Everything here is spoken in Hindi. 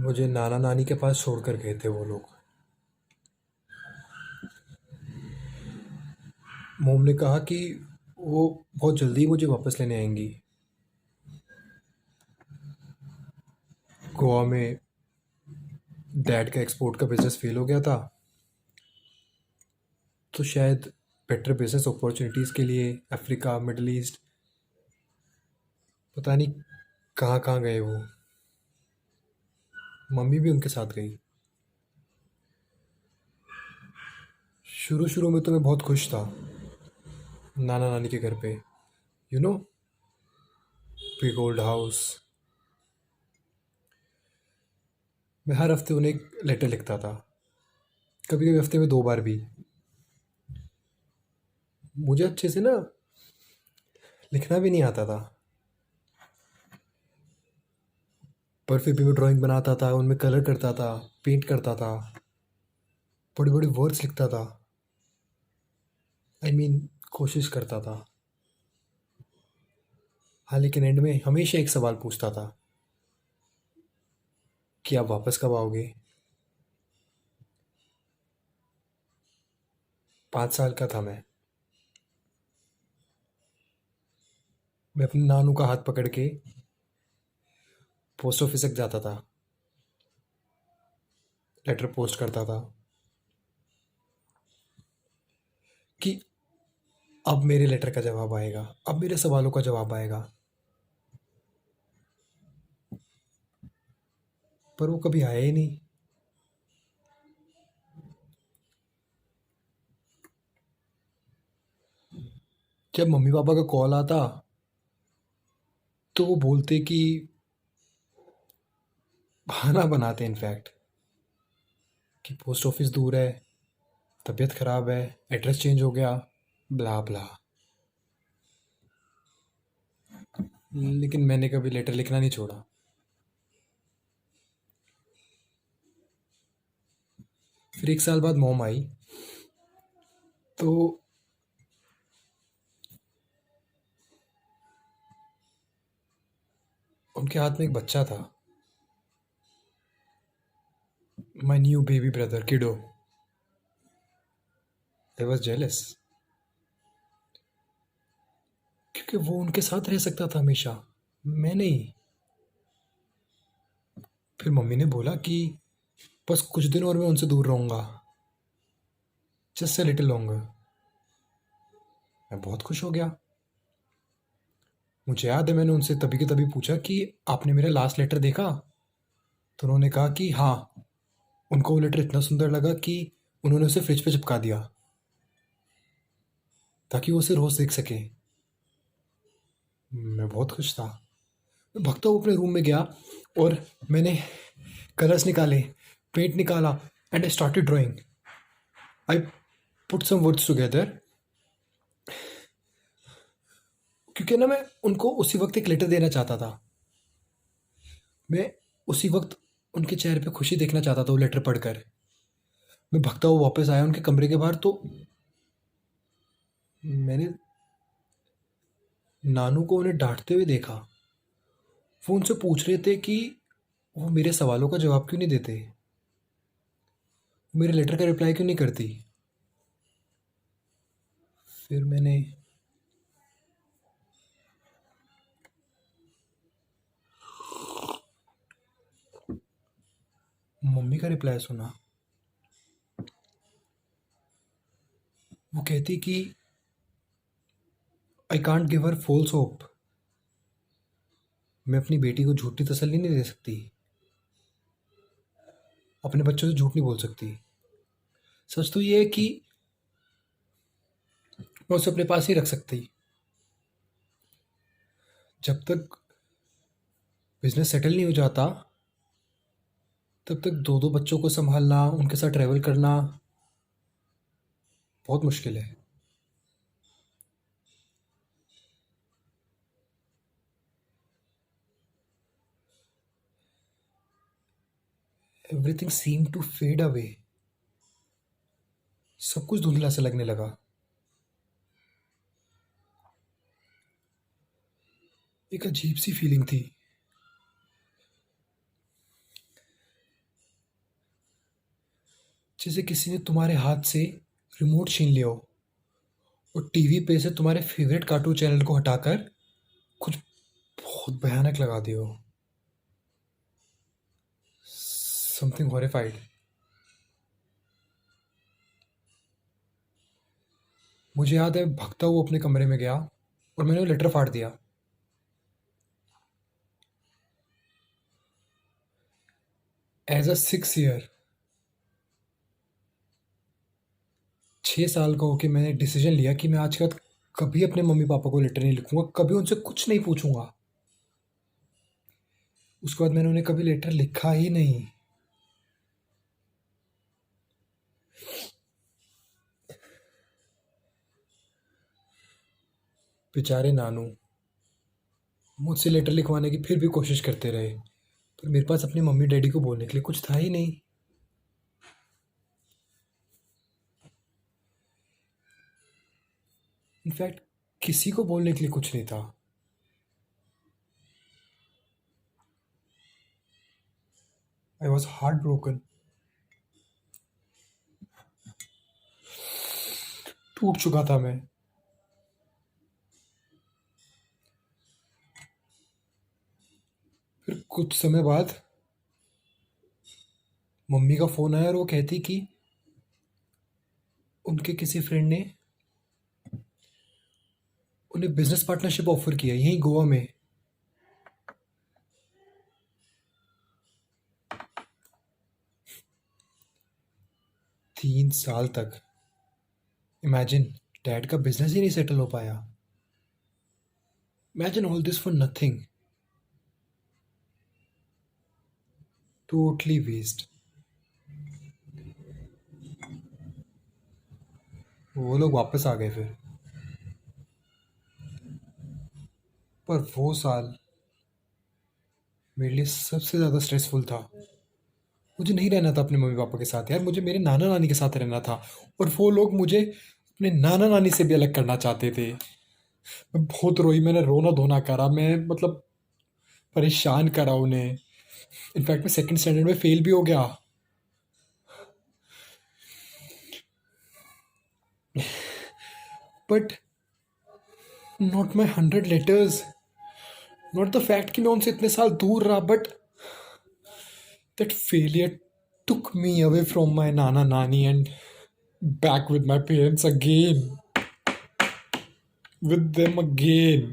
मुझे नाना नानी के पास छोड़कर गए थे वो लोग। मोम ने कहा कि वो बहुत जल्दी मुझे वापस लेने आएंगी। गोवा में डैड का एक्सपोर्ट का बिजनेस फेल हो गया था, तो शायद बेटर बिजनेस अपॉर्चुनिटीज़ के लिए अफ्रीका, मिडल ईस्ट, पता नहीं कहाँ कहाँ गए वो। मम्मी भी उनके साथ गई। शुरू शुरू में तो मैं बहुत खुश था नाना नानी के घर पे। You know, big old house. मैं हर हफ्ते उन्हें एक लेटर लिखता था, कभी कभी हफ्ते में 2 बार भी। मुझे अच्छे से ना लिखना भी नहीं आता था, पर फिर भी मैं ड्राइंग बनाता था, उनमें कलर करता था, पेंट करता था, बड़े बड़े वर्ड्स लिखता था। कोशिश करता था। हाँ, लेकिन एंड में हमेशा एक सवाल पूछता था कि आप वापस कब आओगे। 5 साल का था मैं अपने नानू का हाथ पकड़ के पोस्ट ऑफिस तक जाता था, लेटर पोस्ट करता था कि अब मेरे लेटर का जवाब आएगा, अब मेरे सवालों का जवाब आएगा। पर वो कभी आया ही नहीं। जब मम्मी पापा का कॉल आता तो वो बोलते कि बहाना बनाते इनफैक्ट, कि पोस्ट ऑफिस दूर है, तबीयत ख़राब है, एड्रेस चेंज हो गया, ब्ला ब्ला। लेकिन मैंने कभी लेटर लिखना नहीं छोड़ा। फिर 1 साल बाद मॉम आई, तो उनके हाथ में एक बच्चा था, माई न्यू बेबी ब्रदर किडो। आई वॉज जेलस, क्योंकि वो उनके साथ रह सकता था हमेशा, मैं नहीं। फिर मम्मी ने बोला कि बस कुछ दिन और मैं उनसे दूर रहूंगा, जस्ट अ लिटिल लॉन्गर। मैं बहुत खुश हो गया। मुझे याद है मैंने उनसे तभी के तभी पूछा कि आपने मेरा लास्ट लेटर देखा। तो उन्होंने कहा कि हाँ। उनको वो लेटर इतना सुंदर लगा कि उन्होंने उसे फ्रिज पे चिपका दिया ताकि वो उसे रोज देख सके। मैं बहुत खुश था। मैं भागता हुआ अपने रूम में गया और मैंने कलर्स निकाले, पेंट निकाला, and I started drawing. I put some words together, क्योंकि ना मैं उनको उसी वक्त एक लेटर देना चाहता था। मैं उसी वक्त उनके चेहरे पे खुशी देखना चाहता था वो लेटर पढ़कर। मैं भागता हुआ वापस आया उनके कमरे के बाहर, तो मैंने नानू को उन्हें डांटते हुए देखा। वो उनसे पूछ रहे थे कि वो मेरे सवालों का जवाब क्यों नहीं देते, वो मेरे लेटर का रिप्लाई क्यों नहीं करती। फिर मैंने मम्मी का रिप्लाई सुना। वो कहती कि I can't give her false hope. मैं अपनी बेटी को झूठी तसल्ली नहीं दे सकती, अपने बच्चों से झूठ नहीं बोल सकती। सच तो ये है कि मैं उसे अपने पास ही रख सकती, जब तक बिजनेस सेटल नहीं हो जाता तब तक दो दो बच्चों को संभालना, उनके साथ ट्रैवल करना बहुत मुश्किल है। Everything seem to fade away. सब कुछ धुंधला सा लगने लगा। एक अजीब सी फीलिंग थी। जैसे किसी ने तुम्हारे हाथ से रिमोट छीन लिया हो और टीवी पे से तुम्हारे फेवरेट कार्टून चैनल को हटाकर कुछ बहुत भयानक लगा दिया हो. Something horrified. मुझे याद है भागता हुआ अपने कमरे में गया और मैंने वो लेटर फाड़ दिया. एज अ 6 ईयर, 6 साल का होके मैंने डिसीजन लिया कि मैं आज के बाद कभी अपने मम्मी पापा को लेटर नहीं लिखूंगा, कभी उनसे कुछ नहीं पूछूंगा. उसके बाद मैंने उन्हें कभी लेटर लिखा ही नहीं. बेचारे नानू मुझसे लेटर लिखवाने की फिर भी कोशिश करते रहे, पर मेरे पास अपनी मम्मी डैडी को बोलने के लिए कुछ था ही नहीं. इनफैक्ट किसी को बोलने के लिए कुछ नहीं था. I was heart broken. टूट चुका था मैं. फिर कुछ समय बाद मम्मी का फ़ोन आया और वो कहती कि उनके किसी फ्रेंड ने उन्हें बिजनेस पार्टनरशिप ऑफर किया यहीं गोवा में. 3 साल तक. इमेजिन, डैड का बिजनेस ही नहीं सेटल हो पाया. Imagine all this for nothing. Totally waste. वो लोग वापस आ गए फिर, पर वो साल मेरे लिए सबसे ज़्यादा स्ट्रेसफुल था. मुझे नहीं रहना था अपने मम्मी पापा के साथ यार, मुझे मेरे नाना नानी के साथ रहना था. और वो लोग मुझे अपने नाना नानी से भी अलग करना चाहते थे. मैं बहुत रोई, मैंने रोना धोना करा, मैं मतलब परेशान करा उन्हें. इनफैक्ट मैं सेकंड स्टैंडर्ड में फेल भी हो गया. But not my 100 letters. Not the fact कि मैं उनसे इतने साल दूर रहा, but that failure took me away from my nana nani and back with my parents again, with them again.